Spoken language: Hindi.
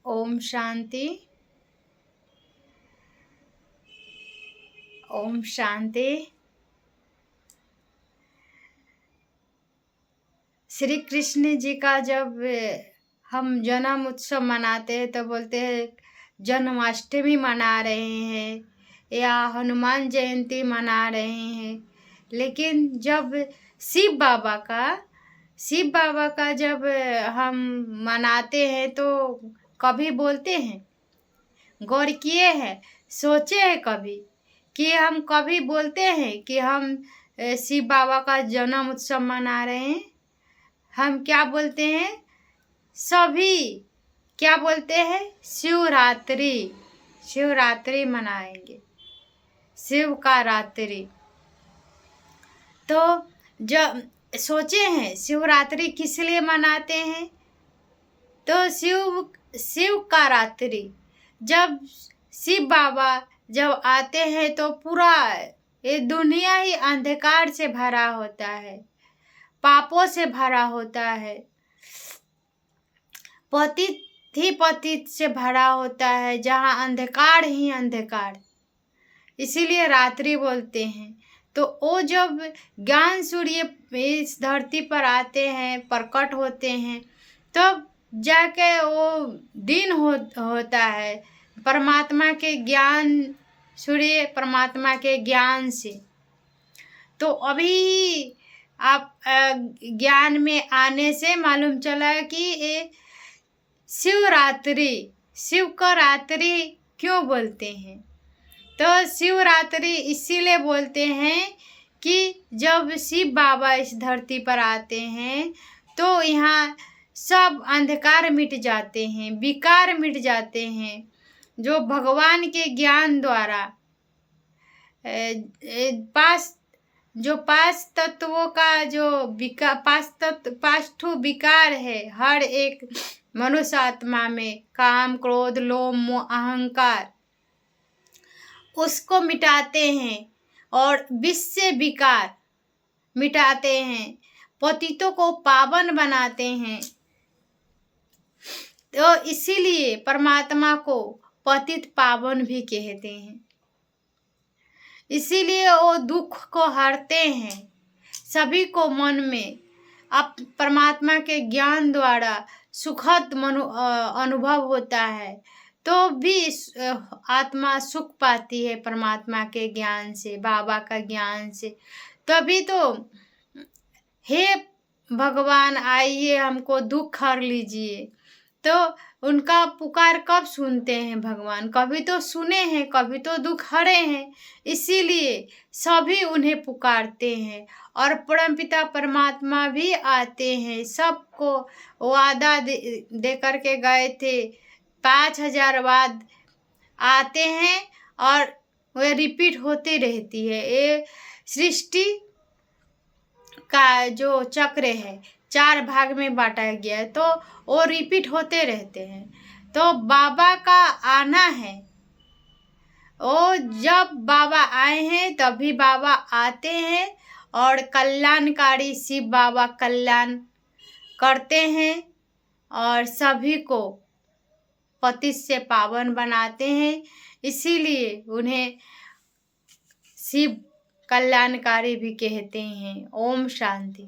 ओम शांति। ओम शांति। श्री कृष्ण जी का जब हम जन्म उत्सव मनाते हैं तो बोलते हैं जन्माष्टमी मना रहे हैं या हनुमान जयंती मना रहे हैं। लेकिन जब शिव बाबा का जब हम मनाते हैं तो कभी बोलते हैं, गौर किए हैं, सोचे हैं कभी कि हम कभी बोलते हैं कि हम शिव बाबा का जन्म उत्सव मना रहे हैं? हम क्या बोलते हैं? सभी क्या बोलते हैं? शिवरात्रि मनाएंगे, शिव का रात्रि। तो जब सोचे हैं शिवरात्रि किस लिए मनाते हैं? तो शिव का रात्रि, जब शिव बाबा जब आते हैं तो पूरा ये दुनिया ही अंधकार से भरा होता है, पापों से भरा होता है, पतित से भरा होता है, जहाँ अंधकार ही अंधकार। इसीलिए रात्रि बोलते हैं। तो वो जब ज्ञान सूर्य इस धरती पर आते हैं, प्रकट होते हैं, तब जाके वो दिन होता है परमात्मा के ज्ञान, सूर्य परमात्मा के ज्ञान से। तो अभी आप ज्ञान में आने से मालूम चला कि ये शिव का रात्रि क्यों बोलते हैं? तो शिवरात्रि इसीलिए बोलते हैं कि जब शिव बाबा इस धरती पर आते हैं तो यहाँ सब अंधकार मिट जाते हैं, विकार मिट जाते हैं। जो भगवान के ज्ञान द्वारा पांच तत्वों का जो पांच विकार है हर एक मनुष्य आत्मा में, काम, क्रोध, लोभ, मोह, अहंकार, उसको मिटाते हैं और विश्व विकार मिटाते हैं, पतितों को पावन बनाते हैं। तो इसीलिए परमात्मा को पतित पावन भी कहते हैं। इसीलिए वो दुख को हरते हैं। सभी को मन में अब परमात्मा के ज्ञान द्वारा सुखद अनुभव होता है, तो भी आत्मा सुख पाती है परमात्मा के ज्ञान से, बाबा का ज्ञान से। तभी तो हे भगवान आइए हमको दुख हर लीजिए। तो उनका पुकार कब सुनते हैं भगवान? कभी तो सुने हैं, कभी तो दुख हरे हैं। इसीलिए सभी उन्हें पुकारते हैं और परमपिता परमात्मा भी आते हैं। सबको वादा दे करके गए थे, 5000 बाद आते हैं और वह रिपीट होती रहती है। ये सृष्टि का जो चक्र है 4 भाग में बांटा गया है, तो वो रिपीट होते रहते हैं। तो बाबा का आना है, वो जब बाबा आए हैं तभी बाबा आते हैं और कल्याणकारी शिव बाबा कल्याण करते हैं और सभी को पतित से पावन बनाते हैं। इसीलिए उन्हें शिव कल्याणकारी भी कहते हैं। ओम शांति।